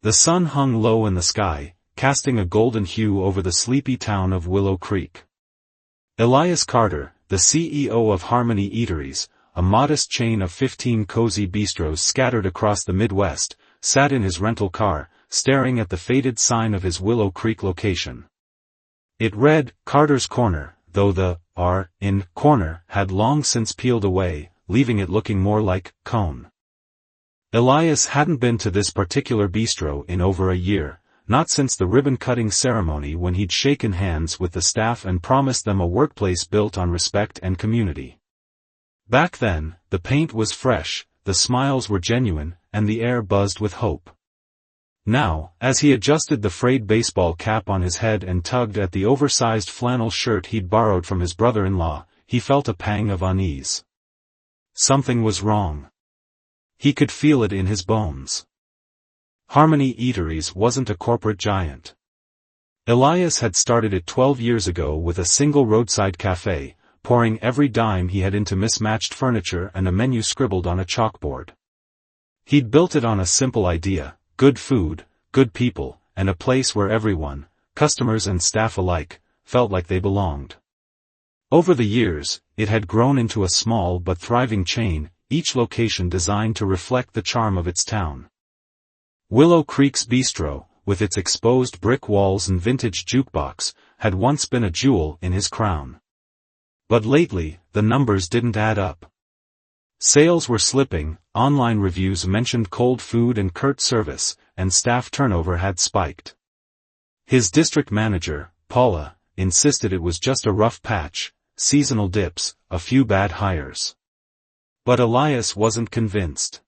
The sun hung low in the sky, casting a golden hue over the sleepy town of Willow Creek. Elias Carter, the CEO of Harmony Eateries, a modest chain of 15 cozy bistros scattered across the Midwest, sat in his rental car, staring at the faded sign of his Willow Creek location. It read, Carter's Corner, though the R in corner had long since peeled away, leaving it looking more like cone. Elias hadn't been to this particular bistro in over a year, not since the ribbon-cutting ceremony when he'd shaken hands with the staff and promised them a workplace built on respect and community. Back then, the paint was fresh, the smiles were genuine, and the air buzzed with hope. Now, as he adjusted the frayed baseball cap on his head and tugged at the oversized flannel shirt he'd borrowed from his brother-in-law, he felt a pang of unease. Something was wrong. He could feel it in his bones. Harmony Eateries wasn't a corporate giant. Elias had started it 12 years ago with a single roadside cafe, pouring every dime he had into mismatched furniture and a menu scribbled on a chalkboard. He'd built it on a simple idea: good food, good people, and a place where everyone, customers and staff alike, felt like they belonged. Over the years, it had grown into a small but thriving chain, each location designed to reflect the charm of its town. Willow Creek's bistro, with its exposed brick walls and vintage jukebox, had once been a jewel in his crown. But lately, the numbers didn't add up. Sales were slipping, online reviews mentioned cold food and curt service, and staff turnover had spiked. His district manager, Paula, insisted it was just a rough patch, seasonal dips, a few bad hires. But Elias wasn't convinced.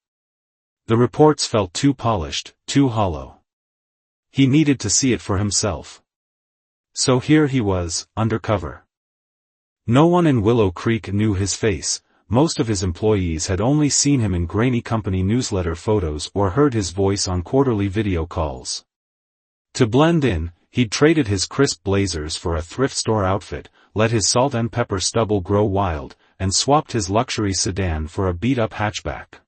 The reports felt too polished, too hollow. He needed to see it for himself. So here he was, undercover. No one in Willow Creek knew his face. Most of his employees had only seen him in grainy company newsletter photos or heard his voice on quarterly video calls. To blend in, he'd traded his crisp blazers for a thrift store outfit, let his salt and pepper stubble grow wild, and swapped his luxury sedan for a beat-up hatchback.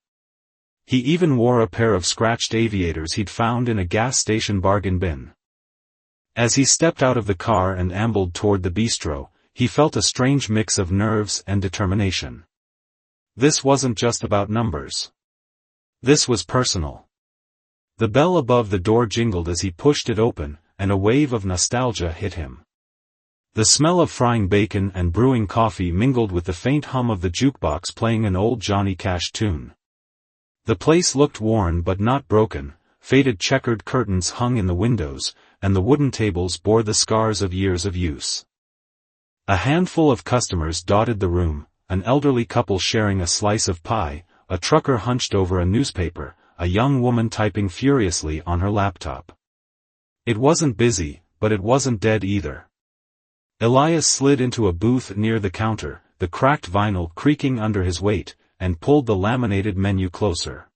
He even wore a pair of scratched aviators he'd found in a gas station bargain bin. As he stepped out of the car and ambled toward the bistro, he felt a strange mix of nerves and determination. This wasn't just about numbers. This was personal. The bell above the door jingled as he pushed it open, and a wave of nostalgia hit him. The smell of frying bacon and brewing coffee mingled with the faint hum of the jukebox playing an old Johnny Cash tune. The place looked worn but not broken, faded checkered curtains hung in the windows, and the wooden tables bore the scars of years of use. A handful of customers dotted the room, an elderly couple sharing a slice of pie, a trucker hunched over a newspaper, a young woman typing furiously on her laptop. It wasn't busy, but it wasn't dead either. Elias slid into a booth near the counter, the cracked vinyl creaking under his weight, and pulled the laminated menu closer.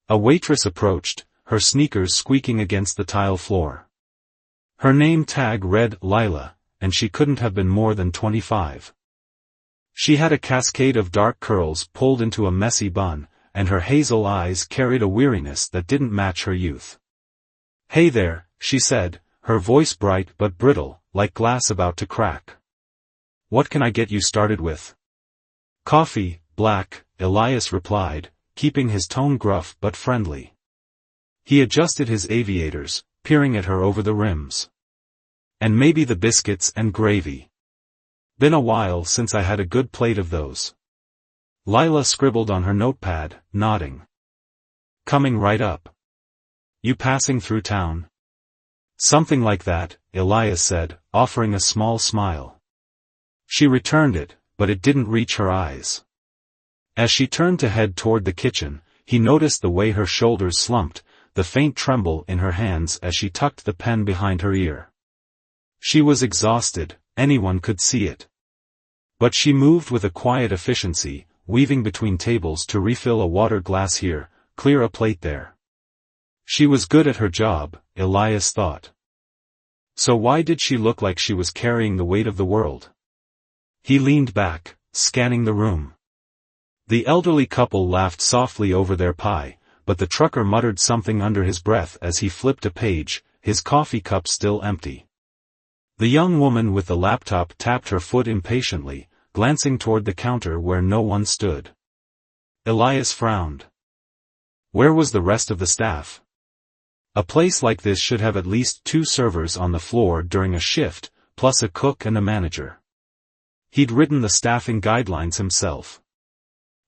A waitress approached, her sneakers squeaking against the tile floor. Her name tag read Lila, and she couldn't have been more than 25. She had a cascade of dark curls pulled into a messy bun, and her hazel eyes carried a weariness that didn't match her youth. "Hey there," she said, her voice bright but brittle, like glass about to crack. "What can I get you started with?" "Coffee, black," Elias replied, keeping his tone gruff but friendly. He adjusted his aviators, peering at her over the rims. "And maybe the biscuits and gravy. Been a while since I had a good plate of those." Lila scribbled on her notepad, nodding. "Coming right up. You passing through town?" "Something like that," Elias said, offering a small smile. She returned it, but it didn't reach her eyes. As she turned to head toward the kitchen, he noticed the way her shoulders slumped, the faint tremble in her hands as she tucked the pen behind her ear. She was exhausted, anyone could see it. But she moved with a quiet efficiency, weaving between tables to refill a water glass here, clear a plate there. She was good at her job, Elias thought. So why did she look like she was carrying the weight of the world? He leaned back, scanning the room. The elderly couple laughed softly over their pie, but the trucker muttered something under his breath as he flipped a page, his coffee cup still empty. The young woman with the laptop tapped her foot impatiently, glancing toward the counter where no one stood. Elias frowned. Where was the rest of the staff? A place like this should have at least 2 servers on the floor during a shift, plus a cook and a manager. He'd written the staffing guidelines himself.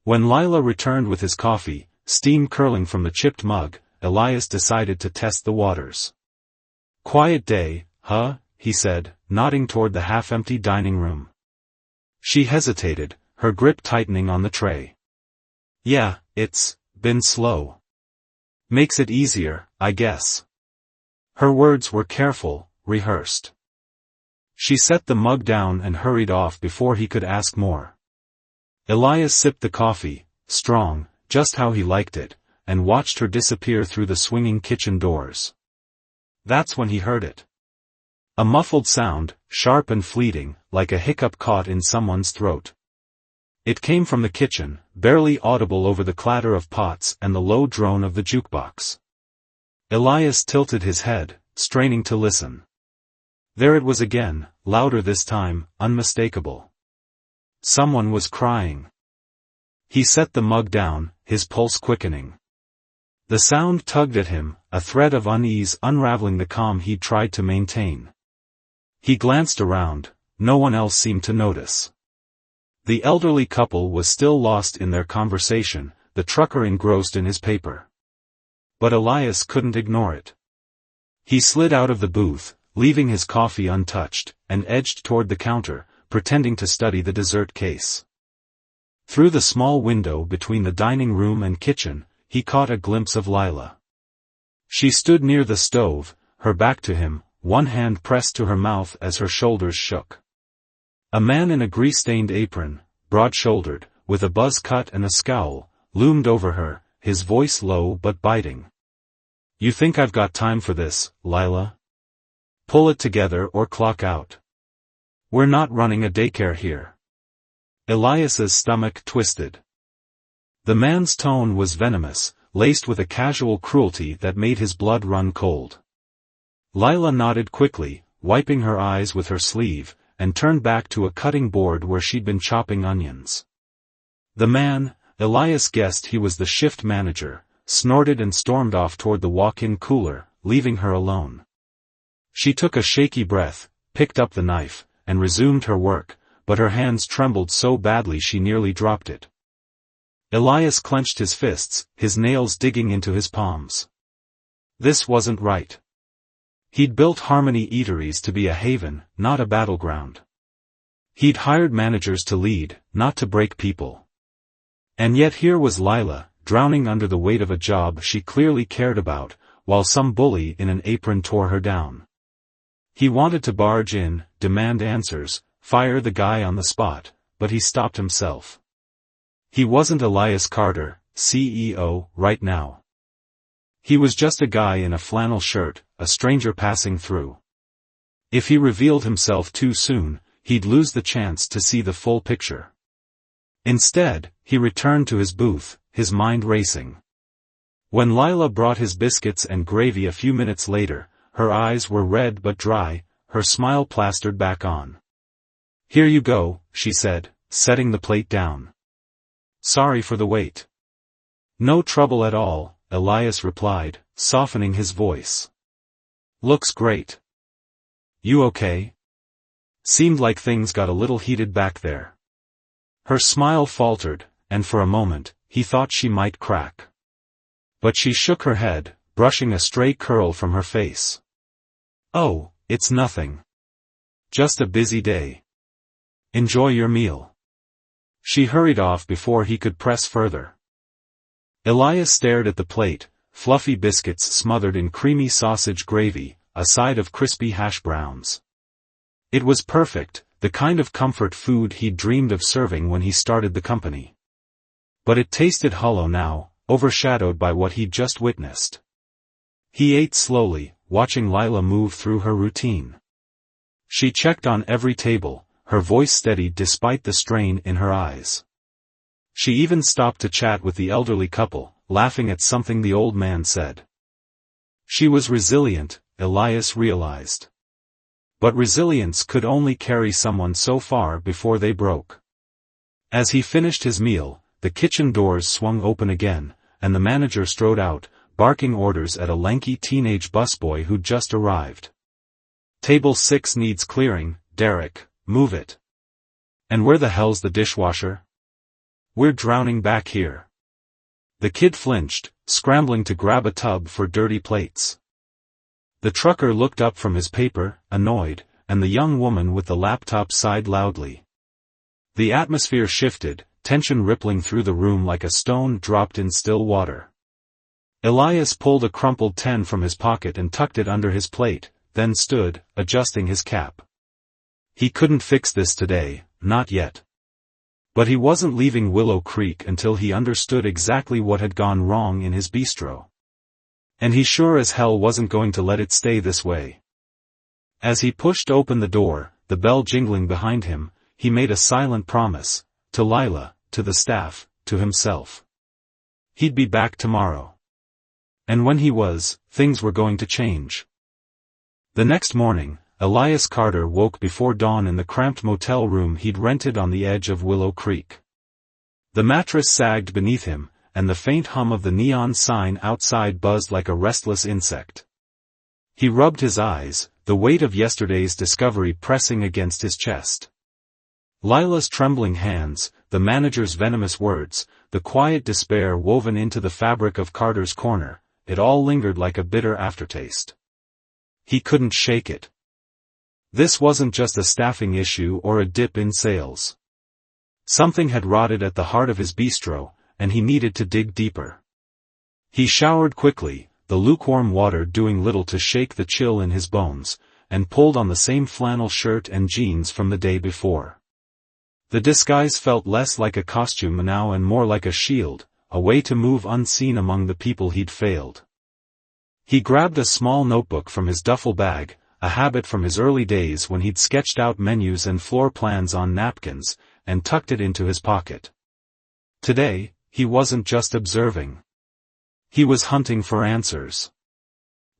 When Lila returned with his coffee, steam curling from the chipped mug, Elias decided to test the waters. "Quiet day, huh?" he said, nodding toward the half-empty dining room. She hesitated, her grip tightening on the tray. "Yeah, it's been slow. Makes it easier, I guess." Her words were careful, rehearsed. She set the mug down and hurried off before he could ask more. Elias sipped the coffee, strong, just how he liked it, and watched her disappear through the swinging kitchen doors. That's when he heard it. A muffled sound, sharp and fleeting, like a hiccup caught in someone's throat. It came from the kitchen, barely audible over the clatter of pots and the low drone of the jukebox. Elias tilted his head, straining to listen. There it was again, louder this time, unmistakable. Someone was crying. He set the mug down, his pulse quickening. The sound tugged at him, a thread of unease unraveling the calm he'd tried to maintain. He glanced around, no one else seemed to notice. The elderly couple was still lost in their conversation, the trucker engrossed in his paper. But Elias couldn't ignore it. He slid out of the booth, leaving his coffee untouched, and edged toward the counter, pretending to study the dessert case. Through the small window between the dining room and kitchen, he caught a glimpse of Lila. She stood near the stove, her back to him, one hand pressed to her mouth as her shoulders shook. A man in a grease-stained apron, broad-shouldered, with a buzz cut and a scowl, loomed over her, his voice low but biting. "You think I've got time for this, Lila? Pull it together or clock out. We're not running a daycare here." Elias's stomach twisted. The man's tone was venomous, laced with a casual cruelty that made his blood run cold. Lila nodded quickly, wiping her eyes with her sleeve, and turned back to a cutting board where she'd been chopping onions. The man, Elias guessed he was the shift manager, snorted and stormed off toward the walk-in cooler, leaving her alone. She took a shaky breath, picked up the knife, and resumed her work, but her hands trembled so badly she nearly dropped it. Elias clenched his fists, his nails digging into his palms. This wasn't right. He'd built Harmony Eateries to be a haven, not a battleground. He'd hired managers to lead, not to break people. And yet here was Lila, drowning under the weight of a job she clearly cared about, while some bully in an apron tore her down. He wanted to barge in, demand answers, fire the guy on the spot, but he stopped himself. He wasn't Elias Carter, CEO, right now. He was just a guy in a flannel shirt, a stranger passing through. If he revealed himself too soon, he'd lose the chance to see the full picture. Instead, he returned to his booth, his mind racing. When Lila brought his biscuits and gravy a few minutes later, her eyes were red but dry, her smile plastered back on. "Here you go," she said, setting the plate down. "Sorry for the wait." "No trouble at all," Elias replied, softening his voice. "Looks great. You okay? Seemed like things got a little heated back there." Her smile faltered, and for a moment, he thought she might crack. But she shook her head, brushing a stray curl from her face. "Oh, it's nothing. Just a busy day. Enjoy your meal." She hurried off before he could press further. Elias stared at the plate, fluffy biscuits smothered in creamy sausage gravy, a side of crispy hash browns. It was perfect, the kind of comfort food he'd dreamed of serving when he started the company. But it tasted hollow now, overshadowed by what he'd just witnessed. He ate slowly, watching Lila move through her routine. She checked on every table, her voice steady despite the strain in her eyes. She even stopped to chat with the elderly couple, laughing at something the old man said. She was resilient, Elias realized. But resilience could only carry someone so far before they broke. As he finished his meal, the kitchen doors swung open again, and the manager strode out, barking orders at a lanky teenage busboy who'd just arrived. "Table 6 needs clearing, Derek, move it." "And where the hell's the dishwasher?" "We're drowning back here." The kid flinched, scrambling to grab a tub for dirty plates. The trucker looked up from his paper, annoyed, and the young woman with the laptop sighed loudly. The atmosphere shifted, tension rippling through the room like a stone dropped in still water. Elias pulled a crumpled 10 from his pocket and tucked it under his plate, then stood, adjusting his cap. He couldn't fix this today, not yet. But he wasn't leaving Willow Creek until he understood exactly what had gone wrong in his bistro. And he sure as hell wasn't going to let it stay this way. As he pushed open the door, the bell jingling behind him, he made a silent promise, to Lila, to the staff, to himself. He'd be back tomorrow. And when he was, things were going to change. The next morning, Elias Carter woke before dawn in the cramped motel room he'd rented on the edge of Willow Creek. The mattress sagged beneath him, and the faint hum of the neon sign outside buzzed like a restless insect. He rubbed his eyes, the weight of yesterday's discovery pressing against his chest. Lila's trembling hands, the manager's venomous words, the quiet despair woven into the fabric of Carter's corner, it all lingered like a bitter aftertaste. He couldn't shake it. This wasn't just a staffing issue or a dip in sales. Something had rotted at the heart of his bistro, and he needed to dig deeper. He showered quickly, the lukewarm water doing little to shake the chill in his bones, and pulled on the same flannel shirt and jeans from the day before. The disguise felt less like a costume now and more like a shield, a way to move unseen among the people he'd failed. He grabbed a small notebook from his duffel bag, a habit from his early days when he'd sketched out menus and floor plans on napkins, and tucked it into his pocket. Today, he wasn't just observing. He was hunting for answers.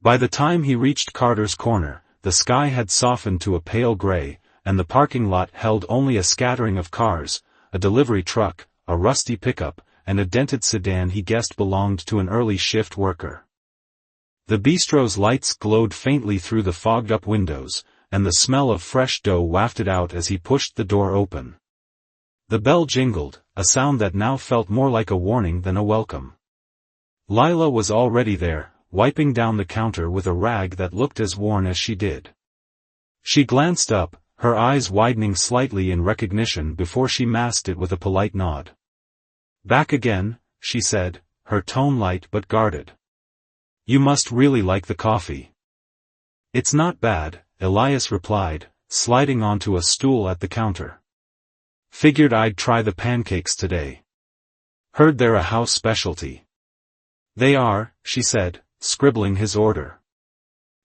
By the time he reached Carter's corner, the sky had softened to a pale gray, and the parking lot held only a scattering of cars, a delivery truck, a rusty pickup, and a dented sedan he guessed belonged to an early shift worker. The bistro's lights glowed faintly through the fogged-up windows, and the smell of fresh dough wafted out as he pushed the door open. The bell jingled, a sound that now felt more like a warning than a welcome. Lila was already there, wiping down the counter with a rag that looked as worn as she did. She glanced up, her eyes widening slightly in recognition before she masked it with a polite nod. "Back again," she said, her tone light but guarded. "You must really like the coffee." "It's not bad," Elias replied, sliding onto a stool at the counter. "Figured I'd try the pancakes today. Heard they're a house specialty." "They are," she said, scribbling his order.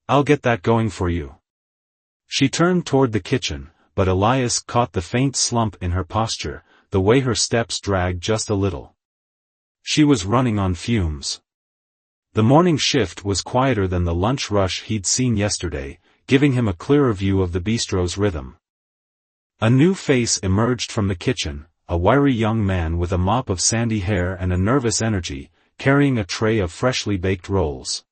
"I'll get that going for you." She turned toward the kitchen, but Elias caught the faint slump in her posture, the way her steps dragged just a little. She was running on fumes. The morning shift was quieter than the lunch rush he'd seen yesterday, giving him a clearer view of the bistro's rhythm. A new face emerged from the kitchen, a wiry young man with a mop of sandy hair and a nervous energy, carrying a tray of freshly baked rolls.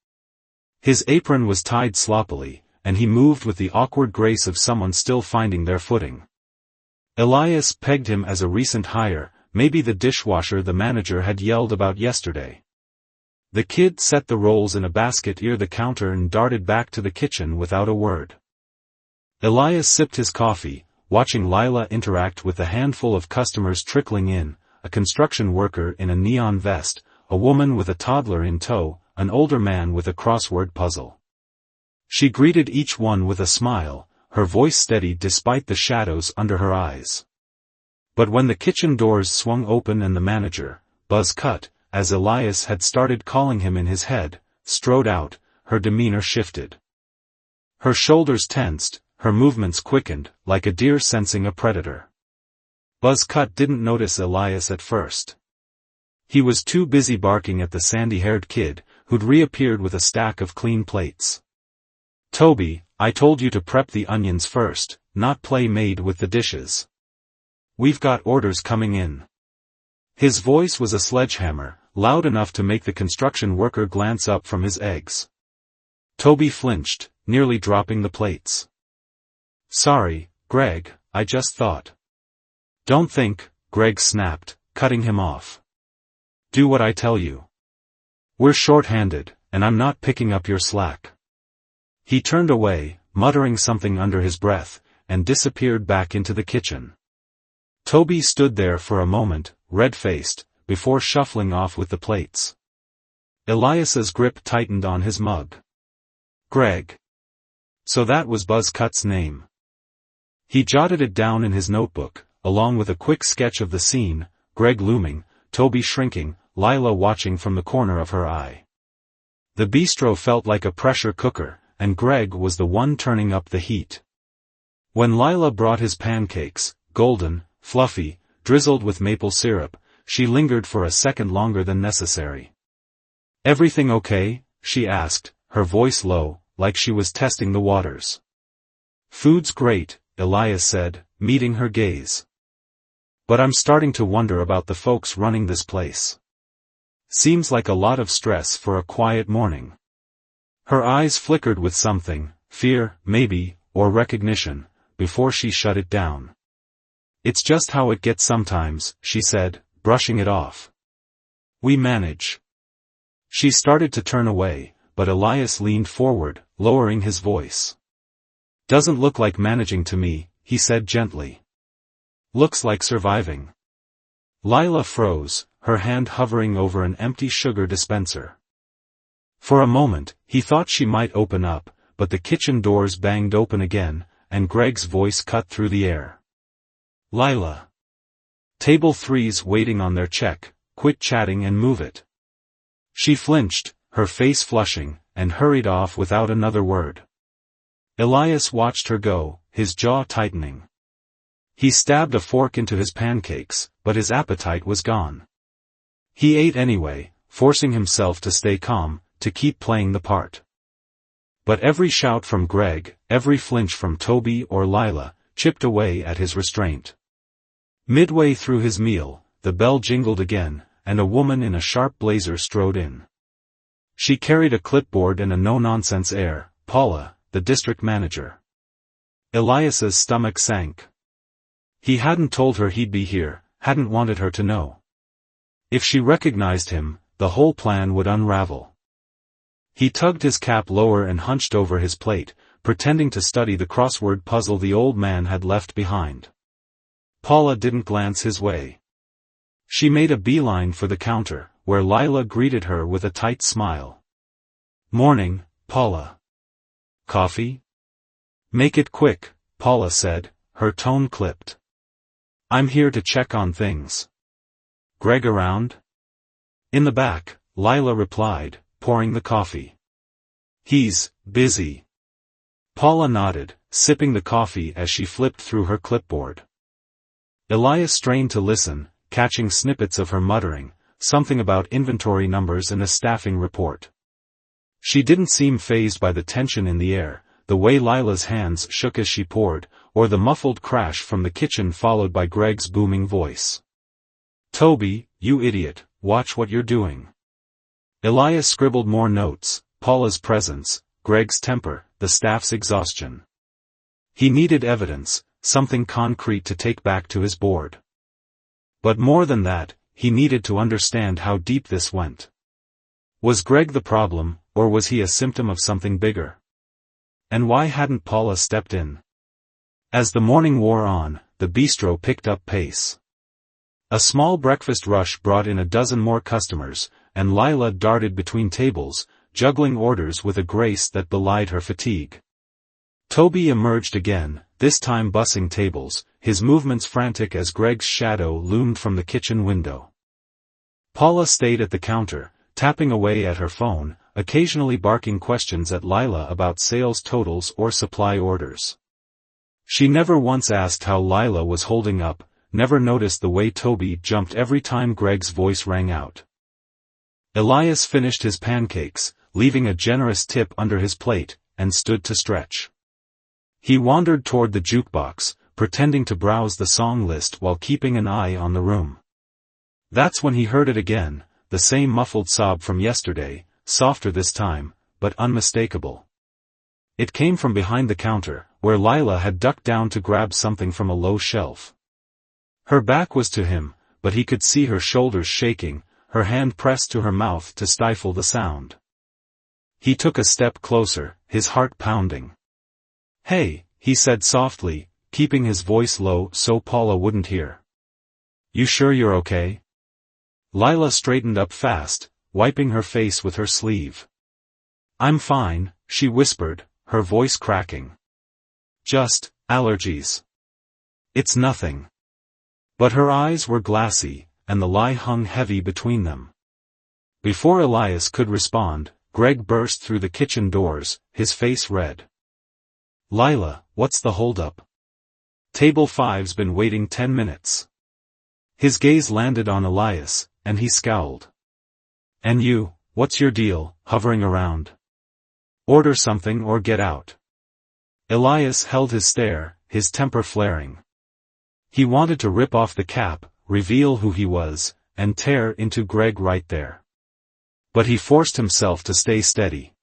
His apron was tied sloppily, and he moved with the awkward grace of someone still finding their footing. Elias pegged him as a recent hire, maybe the dishwasher the manager had yelled about yesterday. The kid set the rolls in a basket near the counter and darted back to the kitchen without a word. Elias sipped his coffee, watching Lila interact with the handful of customers trickling in, a construction worker in a neon vest, a woman with a toddler in tow, an older man with a crossword puzzle. She greeted each one with a smile, her voice steady despite the shadows under her eyes. But when the kitchen doors swung open and the manager, Buzz Cut, as Elias had started calling him in his head, strode out, her demeanor shifted. Her shoulders tensed, her movements quickened, like a deer sensing a predator. Buzz Cut didn't notice Elias at first. He was too busy barking at the sandy-haired kid, who'd reappeared with a stack of clean plates. "Toby, I told you to prep the onions first, not play maid with the dishes. We've got orders coming in." His voice was a sledgehammer, loud enough to make the construction worker glance up from his eggs. Toby flinched, nearly dropping the plates. "Sorry, Greg, I just thought." "Don't think," Greg snapped, cutting him off. "Do what I tell you. We're short-handed, and I'm not picking up your slack." He turned away, muttering something under his breath, and disappeared back into the kitchen. Toby stood there for a moment, red-faced, before shuffling off with the plates. Elias's grip tightened on his mug. Greg. So that was Buzz Cut's name. He jotted it down in his notebook, along with a quick sketch of the scene, Greg looming, Toby shrinking, Lila watching from the corner of her eye. The bistro felt like a pressure cooker, and Greg was the one turning up the heat. When Lila brought his pancakes, golden, fluffy, drizzled with maple syrup, she lingered for a second longer than necessary. "Everything okay?" she asked, her voice low, like she was testing the waters. "Food's great," Elias said, meeting her gaze. "But I'm starting to wonder about the folks running this place. Seems like a lot of stress for a quiet morning." Her eyes flickered with something, fear, maybe, or recognition, before she shut it down. "It's just how it gets sometimes," she said, brushing it off. "We manage." She started to turn away, but Elias leaned forward, lowering his voice. "Doesn't look like managing to me," he said gently. "Looks like surviving." Lila froze, her hand hovering over an empty sugar dispenser. For a moment, he thought she might open up, but the kitchen doors banged open again, and Greg's voice cut through the air. "Lila. Table 3's waiting on their check, quit chatting and move it." She flinched, her face flushing, and hurried off without another word. Elias watched her go, his jaw tightening. He stabbed a fork into his pancakes, but his appetite was gone. He ate anyway, forcing himself to stay calm, to keep playing the part. But every shout from Greg, every flinch from Toby or Lila, chipped away at his restraint. Midway through his meal, the bell jingled again, and a woman in a sharp blazer strode in. She carried a clipboard and a no-nonsense air, Paula, the district manager. Elias's stomach sank. He hadn't told her he'd be here, hadn't wanted her to know. If she recognized him, the whole plan would unravel. He tugged his cap lower and hunched over his plate, pretending to study the crossword puzzle the old man had left behind. Paula didn't glance his way. She made a beeline for the counter, where Lila greeted her with a tight smile. "Morning, Paula. Coffee?" "Make it quick," Paula said, her tone clipped. "I'm here to check on things." "Greg around?" "In the back," Lila replied, pouring the coffee. "He's busy." Paula nodded, sipping the coffee as she flipped through her clipboard. Elias strained to listen, catching snippets of her muttering, something about inventory numbers and a staffing report. She didn't seem fazed by the tension in the air, the way Lila's hands shook as she poured, or the muffled crash from the kitchen followed by Greg's booming voice. "Toby, you idiot, watch what you're doing." Elias scribbled more notes, Paula's presence, Greg's temper, the staff's exhaustion. He needed evidence, something concrete to take back to his board. But more than that, he needed to understand how deep this went. Was Greg the problem, or was he a symptom of something bigger? And why hadn't Paula stepped in? As the morning wore on, the bistro picked up pace. A small breakfast rush brought in a dozen more customers, and Lila darted between tables, juggling orders with a grace that belied her fatigue. Toby emerged again, this time bussing tables, his movements frantic as Greg's shadow loomed from the kitchen window. Paula stayed at the counter, tapping away at her phone, occasionally barking questions at Lila about sales totals or supply orders. She never once asked how Lila was holding up, never noticed the way Toby jumped every time Greg's voice rang out. Elias finished his pancakes, leaving a generous tip under his plate, and stood to stretch. He wandered toward the jukebox, pretending to browse the song list while keeping an eye on the room. That's when he heard it again, the same muffled sob from yesterday, softer this time, but unmistakable. It came from behind the counter, where Lila had ducked down to grab something from a low shelf. Her back was to him, but he could see her shoulders shaking, her hand pressed to her mouth to stifle the sound. He took a step closer, his heart pounding. "Hey," he said softly, keeping his voice low so Paula wouldn't hear. "You sure you're okay?" Lila straightened up fast, wiping her face with her sleeve. "I'm fine," she whispered, her voice cracking. "Just allergies. It's nothing." But her eyes were glassy, and the lie hung heavy between them. Before Elias could respond, Greg burst through the kitchen doors, his face red. "Lila, what's the holdup? Table 5's been waiting 10 minutes. His gaze landed on Elias, and he scowled. "And you, what's your deal, hovering around? Order something or get out." Elias held his stare, his temper flaring. He wanted to rip off the cap, reveal who he was, and tear into Greg right there. But he forced himself to stay steady.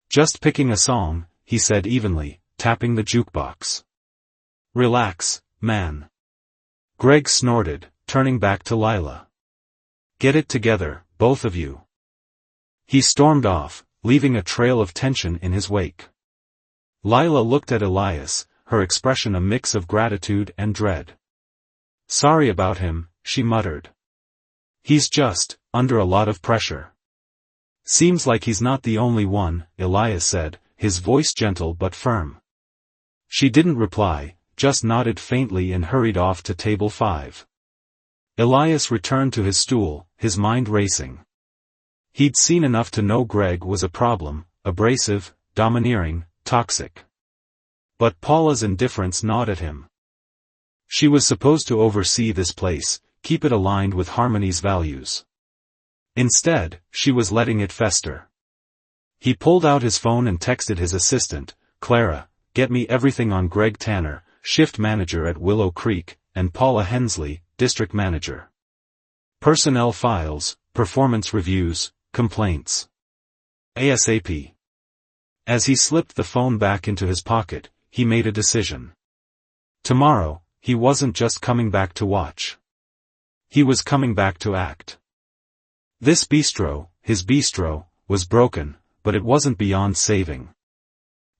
"Just picking a song," he said evenly, tapping the jukebox. "Relax, man." Greg snorted, turning back to Lila. "Get it together, both of you." He stormed off, leaving a trail of tension in his wake. Lila looked at Elias, her expression a mix of gratitude and dread. "Sorry about him," she muttered. "He's just under a lot of pressure." "Seems like he's not the only one," Elias said, his voice gentle but firm. She didn't reply, just nodded faintly and hurried off to table 5. Elias returned to his stool, his mind racing. He'd seen enough to know Greg was a problem, abrasive, domineering, toxic. But Paula's indifference gnawed at him. She was supposed to oversee this place, keep it aligned with Harmony's values. Instead, she was letting it fester. He pulled out his phone and texted his assistant, "Clara, get me everything on Greg Tanner, shift manager at Willow Creek, and Paula Hensley, district manager. Personnel files, performance reviews, complaints. ASAP." As he slipped the phone back into his pocket, he made a decision. Tomorrow, he wasn't just coming back to watch. He was coming back to act. This bistro, his bistro, was broken, but it wasn't beyond saving.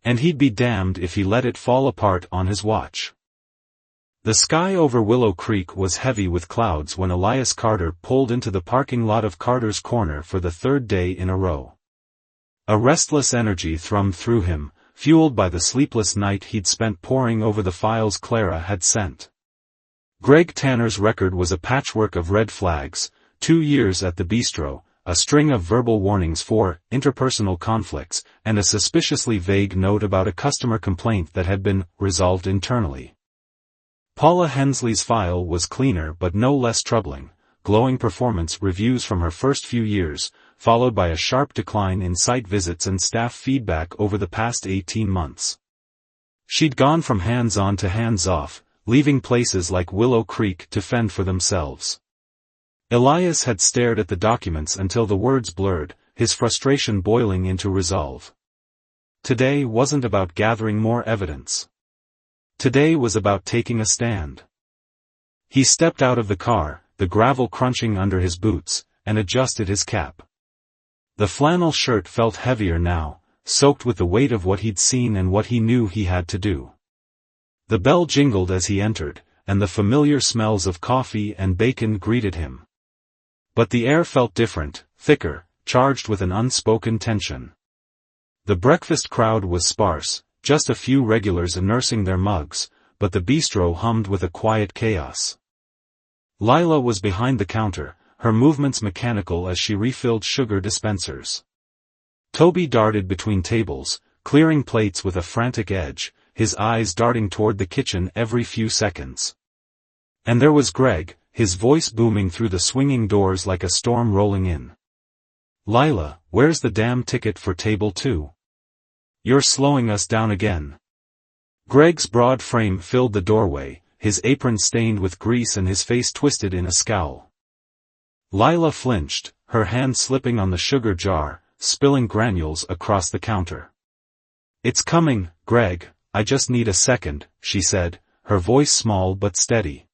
And he'd be damned if he let it fall apart on his watch. The sky over Willow Creek was heavy with clouds when Elias Carter pulled into the parking lot of Carter's Corner for the third day in a row. A restless energy thrummed through him, fueled by the sleepless night he'd spent poring over the files Clara had sent. Greg Tanner's record was a patchwork of red flags: 2 years at the bistro, a string of verbal warnings for interpersonal conflicts, and a suspiciously vague note about a customer complaint that had been resolved internally. Paula Hensley's file was cleaner but no less troubling: glowing performance reviews from her first few years, followed by a sharp decline in site visits and staff feedback over the past 18 months. She'd gone from hands-on to hands-off, leaving places like Willow Creek to fend for themselves. Elias had stared at the documents until the words blurred, his frustration boiling into resolve. Today wasn't about gathering more evidence. Today was about taking a stand. He stepped out of the car, the gravel crunching under his boots, and adjusted his cap. The flannel shirt felt heavier now, soaked with the weight of what he'd seen and what he knew he had to do. The bell jingled as he entered, and the familiar smells of coffee and bacon greeted him. But the air felt different, thicker, charged with an unspoken tension. The breakfast crowd was sparse, just a few regulars nursing their mugs, but the bistro hummed with a quiet chaos. Lila was behind the counter, her movements mechanical as she refilled sugar dispensers. Toby darted between tables, clearing plates with a frantic edge, his eyes darting toward the kitchen every few seconds. And there was Greg, his voice booming through the swinging doors like a storm rolling in. "Lila, where's the damn ticket for table 2? You're slowing us down again." Greg's broad frame filled the doorway, his apron stained with grease and his face twisted in a scowl. Lila flinched, her hand slipping on the sugar jar, spilling granules across the counter. "It's coming, Greg, I just need a second," she said, her voice small but steady.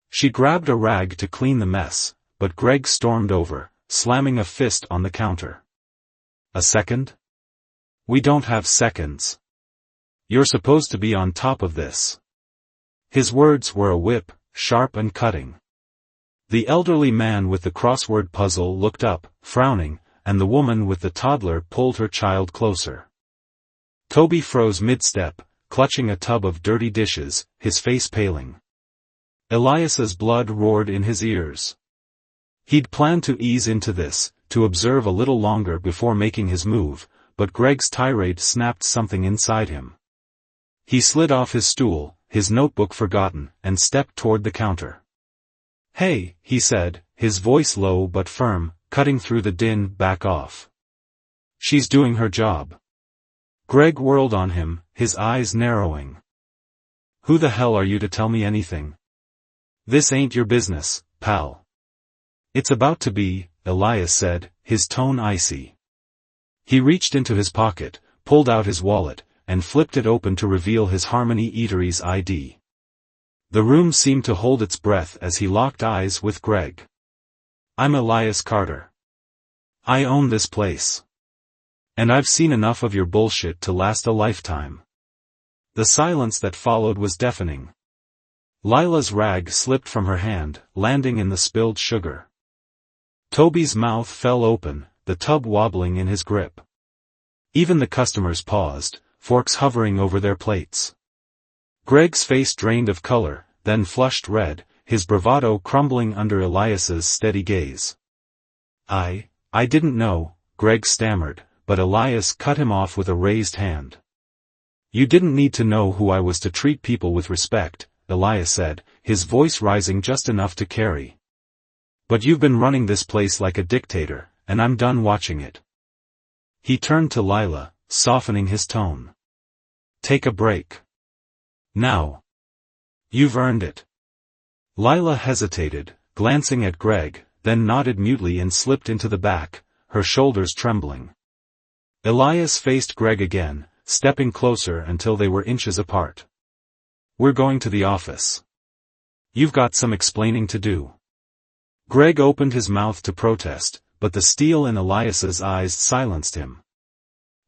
She grabbed a rag to clean the mess, but Greg stormed over, slamming a fist on the counter. "A second? We don't have seconds. You're supposed to be on top of this." His words were a whip, sharp and cutting. The elderly man with the crossword puzzle looked up, frowning, and the woman with the toddler pulled her child closer. Toby froze mid-step, clutching a tub of dirty dishes, his face paling. Elias's blood roared in his ears. He'd planned to ease into this, to observe a little longer before making his move, but Greg's tirade snapped something inside him. He slid off his stool, his notebook forgotten, and stepped toward the counter. "Hey," he said, his voice low but firm, cutting through the din. "Back off. She's doing her job." Greg whirled on him, his eyes narrowing. "Who the hell are you to tell me anything? This ain't your business, pal." "It's about to be," Elias said, his tone icy. He reached into his pocket, pulled out his wallet, and flipped it open to reveal his Harmony Eatery's ID. The room seemed to hold its breath as he locked eyes with Greg. "I'm Elias Carter. I own this place. And I've seen enough of your bullshit to last a lifetime." The silence that followed was deafening. Lila's rag slipped from her hand, landing in the spilled sugar. Toby's mouth fell open, the tub wobbling in his grip. Even the customers paused, forks hovering over their plates. Greg's face drained of color, then flushed red, his bravado crumbling under Elias's steady gaze. I didn't know," Greg stammered, but Elias cut him off with a raised hand. "You didn't need to know who I was to treat people with respect," Elias said, his voice rising just enough to carry. "But you've been running this place like a dictator, and I'm done watching it." He turned to Lila, softening his tone. "Take a break. Now. You've earned it." Lila hesitated, glancing at Greg, then nodded mutely and slipped into the back, her shoulders trembling. Elias faced Greg again, stepping closer until they were inches apart. "We're going to the office. You've got some explaining to do." Greg opened his mouth to protest, but the steel in Elias's eyes silenced him.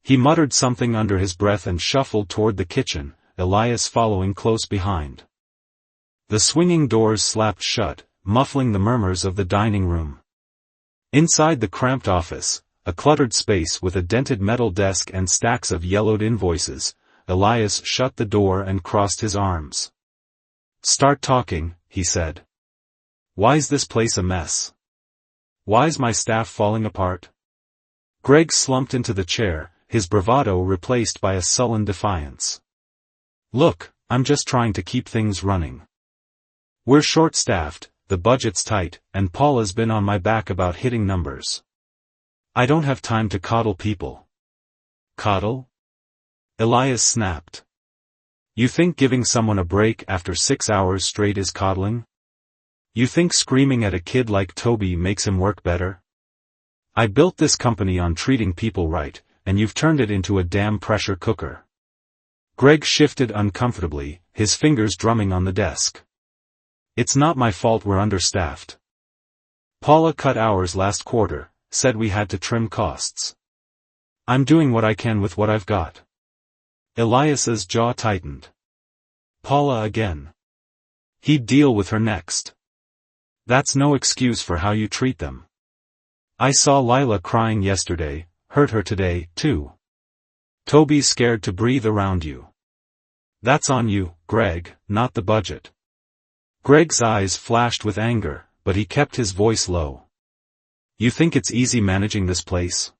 He muttered something under his breath and shuffled toward the kitchen, Elias following close behind. The swinging doors slapped shut, muffling the murmurs of the dining room. Inside the cramped office, a cluttered space with a dented metal desk and stacks of yellowed invoices, Elias shut the door and crossed his arms. "Start talking," he said. "Why's this place a mess? Why's my staff falling apart?" Greg slumped into the chair, his bravado replaced by a sullen defiance. "Look, I'm just trying to keep things running. We're short-staffed, the budget's tight, and Paula's been on my back about hitting numbers. I don't have time to coddle people." "Coddle?" Elias snapped. "You think giving someone a break after 6 hours straight is coddling? You think screaming at a kid like Toby makes him work better? I built this company on treating people right, and you've turned it into a damn pressure cooker." Greg shifted uncomfortably, his fingers drumming on the desk. "It's not my fault we're understaffed. Paula cut hours last quarter, said we had to trim costs. I'm doing what I can with what I've got." Elias's jaw tightened. Paula again. He'd deal with her next. That's no excuse for how you treat them. I saw Lila crying yesterday, hurt her today, too. Toby's scared to breathe around you. That's on you, Greg, not the budget. Greg's eyes flashed with anger, but he kept his voice low. You think it's easy managing this place?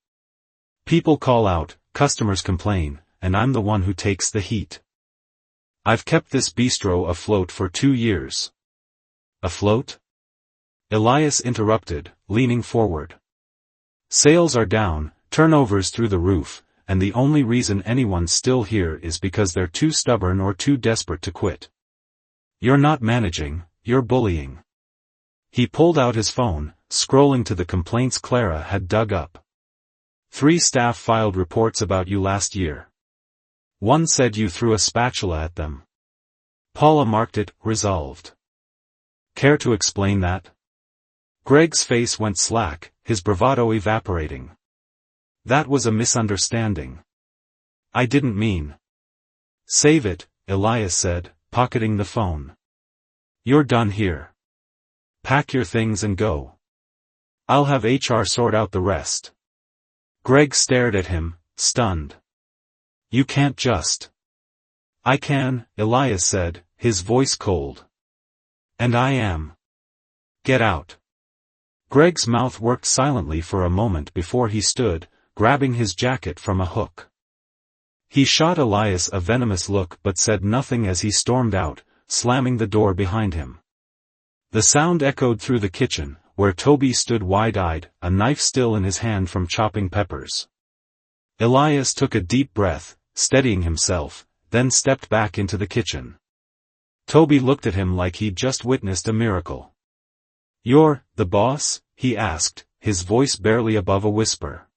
People call out, customers complain, and I'm the one who takes the heat. I've kept this bistro afloat for 2 years. Afloat? Elias interrupted, leaning forward. Sales are down, turnovers through the roof, and the only reason anyone's still here is because they're too stubborn or too desperate to quit. You're not managing, you're bullying. He pulled out his phone, scrolling to the complaints Clara had dug up. 3 staff filed reports about you last year. One said you threw a spatula at them. Paula marked it, resolved. Care to explain that? Greg's face went slack, his bravado evaporating. That was a misunderstanding. I didn't mean. Save it, Elias said, pocketing the phone. You're done here. Pack your things and go. I'll have HR sort out the rest. Greg stared at him, stunned. You can't just. I can, Elias said, his voice cold. And I am. Get out. Greg's mouth worked silently for a moment before he stood, grabbing his jacket from a hook. He shot Elias a venomous look but said nothing as he stormed out, slamming the door behind him. The sound echoed through the kitchen, where Toby stood wide-eyed, a knife still in his hand from chopping peppers. Elias took a deep breath, steadying himself, then stepped back into the kitchen. Toby looked at him like he'd just witnessed a miracle. You're the boss? He asked, his voice barely above a whisper.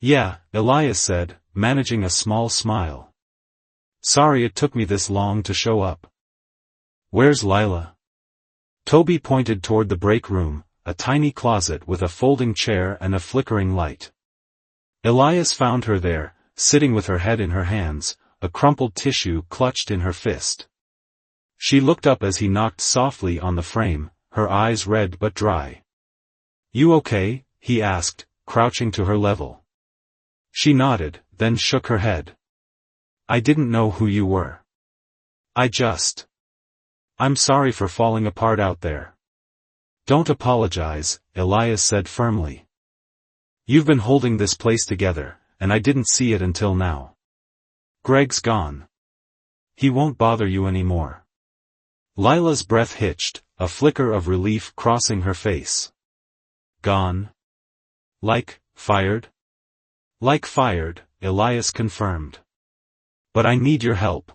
Yeah, Elias said, managing a small smile. Sorry it took me this long to show up. Where's Lila? Toby pointed toward the break room, a tiny closet with a folding chair and a flickering light. Elias found her there, sitting with her head in her hands, a crumpled tissue clutched in her fist. She looked up as he knocked softly on the frame, her eyes red but dry. You okay? He asked, crouching to her level. She nodded, then shook her head. I didn't know who you were. I'm sorry for falling apart out there. Don't apologize, Elias said firmly. You've been holding this place together, and I didn't see it until now. Greg's gone. He won't bother you anymore. Lila's breath hitched, a flicker of relief crossing her face. Gone? Like, fired? Like fired, Elias confirmed. But I need your help.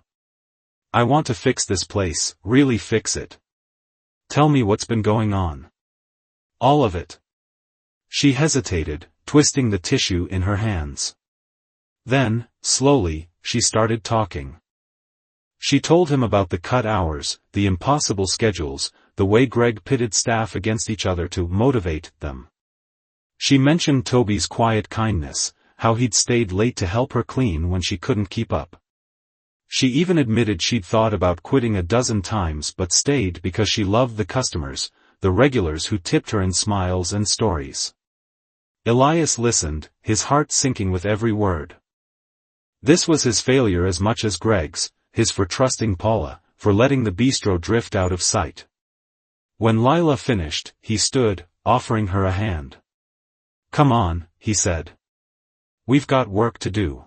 I want to fix this place, really fix it. Tell me what's been going on. All of it. She hesitated, twisting the tissue in her hands. Then, slowly, she started talking. She told him about the cut hours, the impossible schedules, the way Greg pitted staff against each other to motivate them. She mentioned Toby's quiet kindness, how he'd stayed late to help her clean when she couldn't keep up. She even admitted she'd thought about quitting a dozen times but stayed because she loved the customers, the regulars who tipped her in smiles and stories. Elias listened, his heart sinking with every word. This was his failure as much as Greg's, his for trusting Paula, for letting the bistro drift out of sight. When Lila finished, he stood, offering her a hand. Come on, he said. We've got work to do.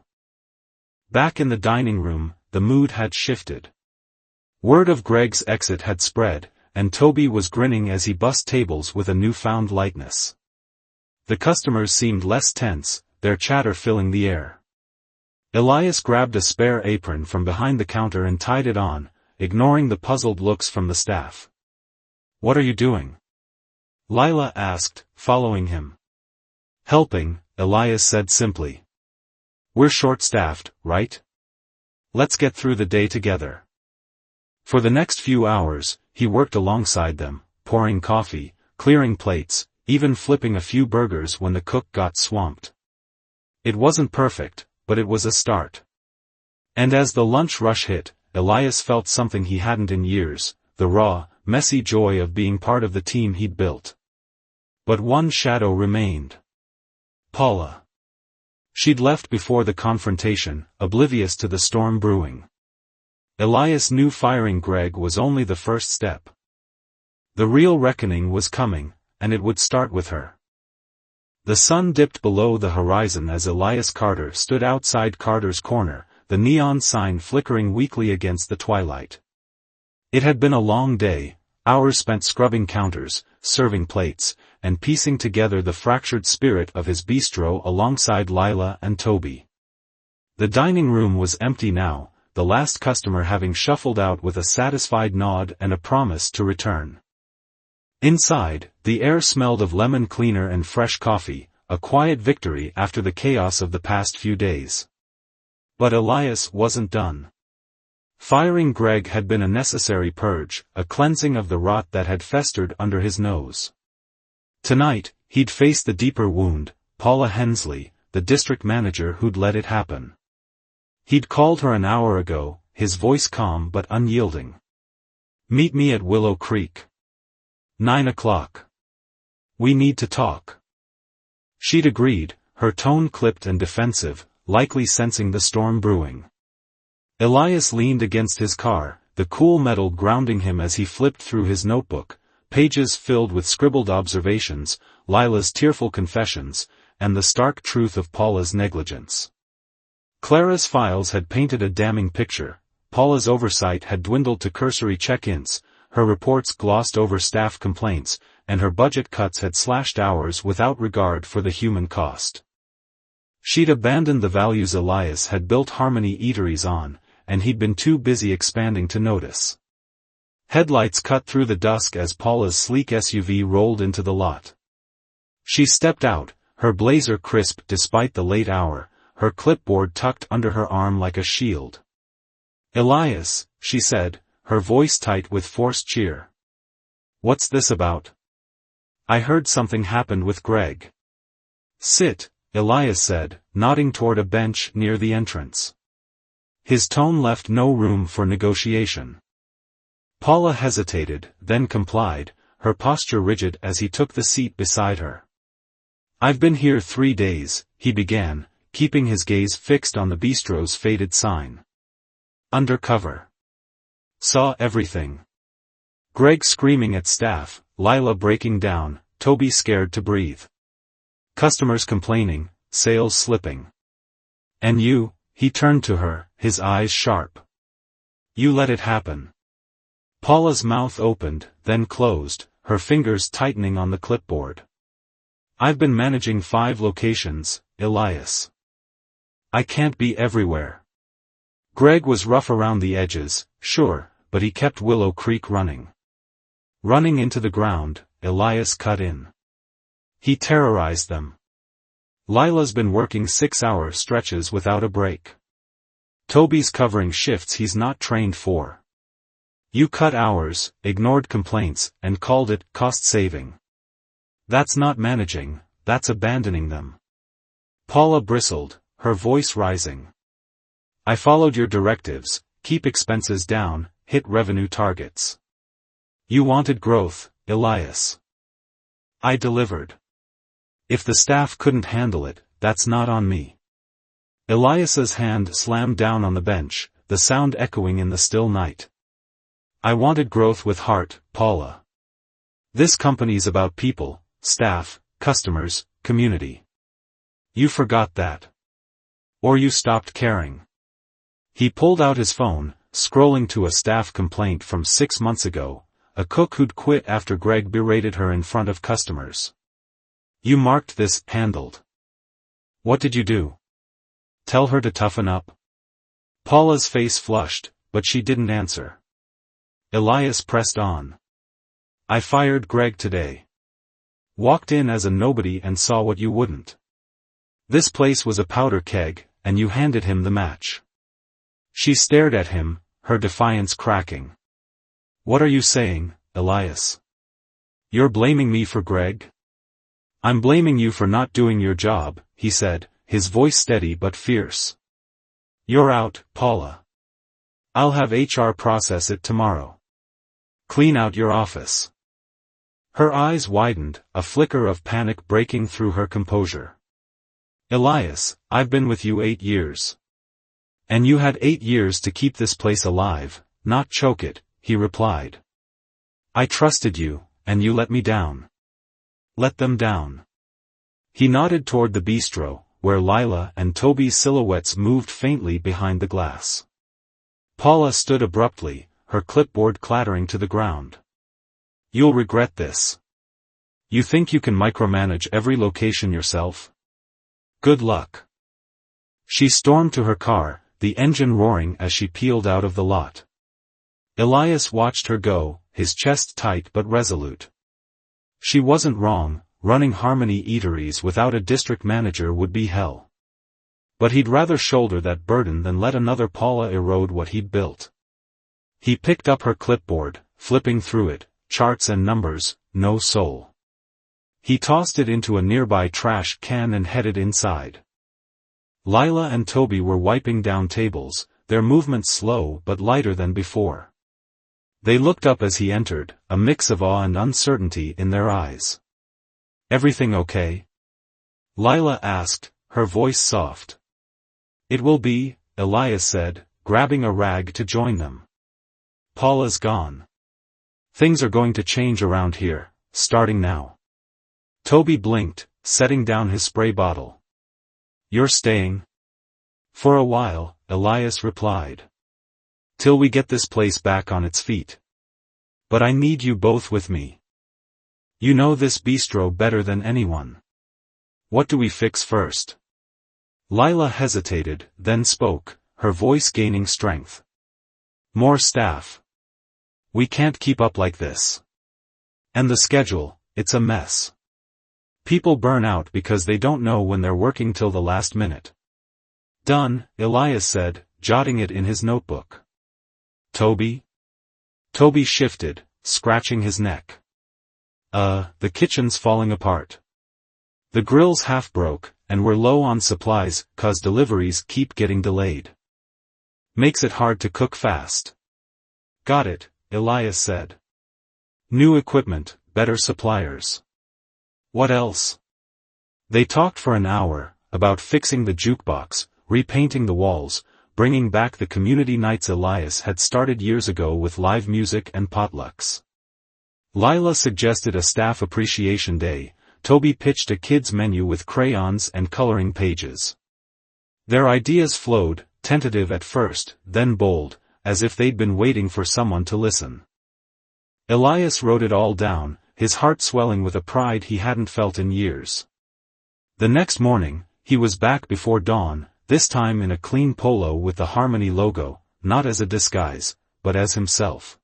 Back in the dining room, the mood had shifted. Word of Greg's exit had spread, and Toby was grinning as he bussed tables with a newfound lightness. The customers seemed less tense, their chatter filling the air. Elias grabbed a spare apron from behind the counter and tied it on, ignoring the puzzled looks from the staff. What are you doing? Lila asked, following him. Helping, Elias said simply. We're short-staffed, right? Let's get through the day together. For the next few hours, he worked alongside them, pouring coffee, clearing plates, even flipping a few burgers when the cook got swamped. It wasn't perfect, but it was a start. And as the lunch rush hit, Elias felt something he hadn't in years, the raw, messy joy of being part of the team he'd built. But one shadow remained. Paula. She'd left before the confrontation, oblivious to the storm brewing. Elias knew firing Greg was only the first step. The real reckoning was coming, and it would start with her. The sun dipped below the horizon as Elias Carter stood outside Carter's Corner, the neon sign flickering weakly against the twilight. It had been a long day, Hours spent scrubbing counters, serving plates, and piecing together the fractured spirit of his bistro alongside Lila and Toby. The dining room was empty now, the last customer having shuffled out with a satisfied nod and a promise to return. Inside, the air smelled of lemon cleaner and fresh coffee, a quiet victory after the chaos of the past few days. But Elias wasn't done. Firing Greg had been a necessary purge, a cleansing of the rot that had festered under his nose. Tonight, he'd face the deeper wound, Paula Hensley, the district manager who'd let it happen. He'd called her an hour ago, his voice calm but unyielding. "Meet me at Willow Creek. 9 o'clock. We need to talk." She'd agreed, her tone clipped and defensive, likely sensing the storm brewing. Elias leaned against his car, the cool metal grounding him as he flipped through his notebook, pages filled with scribbled observations, Lila's tearful confessions, and the stark truth of Paula's negligence. Clara's files had painted a damning picture, Paula's oversight had dwindled to cursory check-ins, her reports glossed over staff complaints, and her budget cuts had slashed hours without regard for the human cost. She'd abandoned the values Elias had built Harmony Eateries on, and he'd been too busy expanding to notice. Headlights cut through the dusk as Paula's sleek SUV rolled into the lot. She stepped out, her blazer crisp despite the late hour, her clipboard tucked under her arm like a shield. "Elias," she said, her voice tight with forced cheer. "What's this about? I heard something happened with Greg." "Sit," Elias said, nodding toward a bench near the entrance. His tone left no room for negotiation. Paula hesitated, then complied, her posture rigid as he took the seat beside her. "I've been here 3 days," he began, keeping his gaze fixed on the bistro's faded sign. "Undercover. Saw everything. Greg screaming at staff, Lila breaking down, Toby scared to breathe. Customers complaining, sales slipping. And you," he turned to her, his eyes sharp. "You let it happen." Paula's mouth opened, then closed, her fingers tightening on the clipboard. "I've been managing 5 locations, Elias. I can't be everywhere." Greg was rough around the edges, sure, but he kept Willow Creek running. Running into the ground, Elias cut in. He terrorized them. Lila's been working 6-hour stretches without a break. Toby's covering shifts he's not trained for. You cut hours, ignored complaints, and called it cost-saving. That's not managing, that's abandoning them. Paula bristled, her voice rising. "I followed your directives, keep expenses down, hit revenue targets. You wanted growth, Elias. I delivered. If the staff couldn't handle it, that's not on me." Elias's hand slammed down on the bench, the sound echoing in the still night. "I wanted growth with heart, Paula. This company's about people, staff, customers, community. You forgot that. Or you stopped caring." He pulled out his phone, scrolling to a staff complaint from 6 months ago, a cook who'd quit after Greg berated her in front of customers. "You marked this, handled. What did you do? Tell her to toughen up?" Paula's face flushed, but she didn't answer. Elias pressed on. "I fired Greg today. Walked in as a nobody and saw what you wouldn't. This place was a powder keg, and you handed him the match." She stared at him, her defiance cracking. "What are you saying, Elias? You're blaming me for Greg?" "I'm blaming you for not doing your job," he said, his voice steady but fierce. "You're out, Paula. I'll have HR process it tomorrow. Clean out your office." Her eyes widened, a flicker of panic breaking through her composure. "Elias, I've been with you 8 years. And you had 8 years to keep this place alive, not choke it," he replied. "I trusted you, and you let me down. Let them down." He nodded toward the bistro, where Lila and Toby's silhouettes moved faintly behind the glass. Paula stood abruptly, her clipboard clattering to the ground. You'll regret this. You think you can micromanage every location yourself? Good luck. She stormed to her car, the engine roaring as she peeled out of the lot. Elias watched her go, his chest tight but resolute. She wasn't wrong, running Harmony Eateries without a district manager would be hell. But he'd rather shoulder that burden than let another Paula erode what he'd built. He picked up her clipboard, flipping through it, charts and numbers, no soul. He tossed it into a nearby trash can and headed inside. Lila and Toby were wiping down tables, their movements slow but lighter than before. They looked up as he entered, a mix of awe and uncertainty in their eyes. Everything okay? Lila asked, her voice soft. It will be, Elias said, grabbing a rag to join them. Paula's gone. Things are going to change around here, starting now. Toby blinked, setting down his spray bottle. You're staying? For a while, Elias replied. Till we get this place back on its feet. But I need you both with me. You know this bistro better than anyone. What do we fix first? Lila hesitated, then spoke, her voice gaining strength. More staff. We can't keep up like this. And the schedule, it's a mess. People burn out because they don't know when they're working till the last minute. Done, Elias said, jotting it in his notebook. Toby? Toby shifted, scratching his neck. The kitchen's falling apart. The grill's half broke, and we're low on supplies, 'cause deliveries keep getting delayed. Makes it hard to cook fast. Got it, Elias said. New equipment, better suppliers. What else? They talked for an hour, about fixing the jukebox, repainting the walls, bringing back the community nights Elias had started years ago with live music and potlucks. Lila suggested a staff appreciation day, Toby pitched a kids' menu with crayons and coloring pages. Their ideas flowed, tentative at first, then bold, as if they'd been waiting for someone to listen. Elias wrote it all down, his heart swelling with a pride he hadn't felt in years. The next morning, he was back before dawn, this time in a clean polo with the Harmony logo, not as a disguise, but as himself.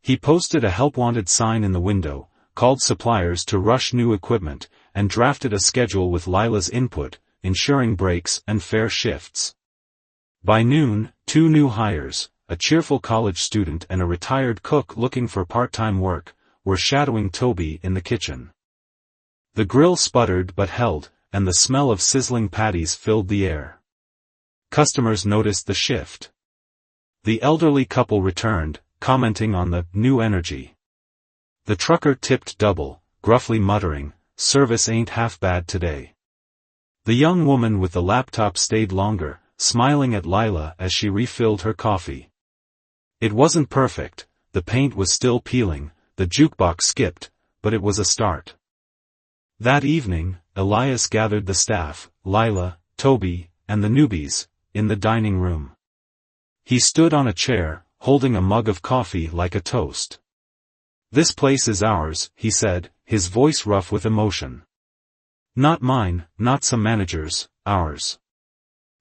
He posted a help-wanted sign in the window, called suppliers to rush new equipment, and drafted a schedule with Lila's input, ensuring breaks and fair shifts. By noon, 2 new hires, a cheerful college student and a retired cook looking for part-time work, were shadowing Toby in the kitchen. The grill sputtered but held, and the smell of sizzling patties filled the air. Customers noticed the shift. The elderly couple returned, commenting on the new energy. The trucker tipped double, gruffly muttering, "Service ain't half bad today." The young woman with the laptop stayed longer, smiling at Lila as she refilled her coffee. It wasn't perfect, the paint was still peeling, the jukebox skipped, but it was a start. That evening, Elias gathered the staff, Lila, Toby, and the newbies, in the dining room. He stood on a chair, holding a mug of coffee like a toast. "This place is ours," he said, his voice rough with emotion. "Not mine, not some managers, ours.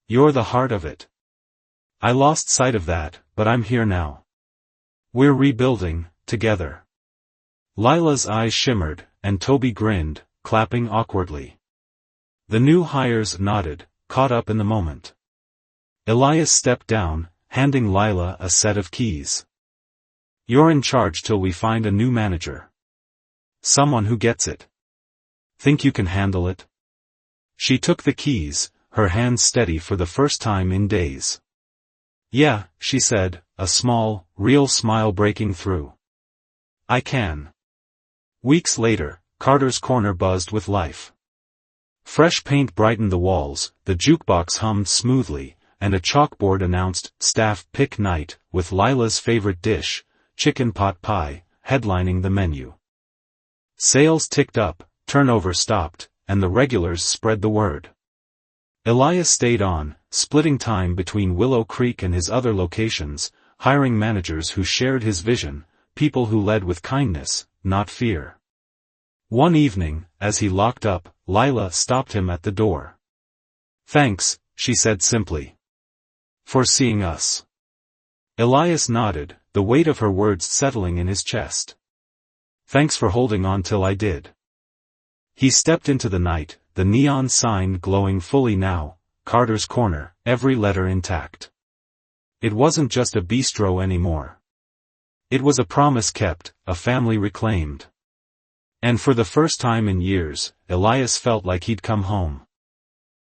You're the heart of it. I lost sight of that, but I'm here now. We're rebuilding, together." Lila's eyes shimmered, and Toby grinned, clapping awkwardly. The new hires nodded, caught up in the moment. Elias stepped down, handing Lila a set of keys. "You're in charge till we find a new manager. Someone who gets it. Think you can handle it?" She took the keys, her hands steady for the first time in days. "Yeah," she said, a small, real smile breaking through. "I can." Weeks later, Carter's Corner buzzed with life. Fresh paint brightened the walls, the jukebox hummed smoothly, and a chalkboard announced, "Staff Pick Night," with Lila's favorite dish, chicken pot pie, headlining the menu. Sales ticked up, turnover stopped, and the regulars spread the word. Elias stayed on, splitting time between Willow Creek and his other locations, hiring managers who shared his vision, people who led with kindness, not fear. One evening, as he locked up, Lila stopped him at the door. "Thanks," she said simply. "For seeing us." Elias nodded, the weight of her words settling in his chest. "Thanks for holding on till I did." He stepped into the night, the neon sign glowing fully now, Carter's Corner, every letter intact. It wasn't just a bistro anymore. It was a promise kept, a family reclaimed. And for the first time in years, Elias felt like he'd come home.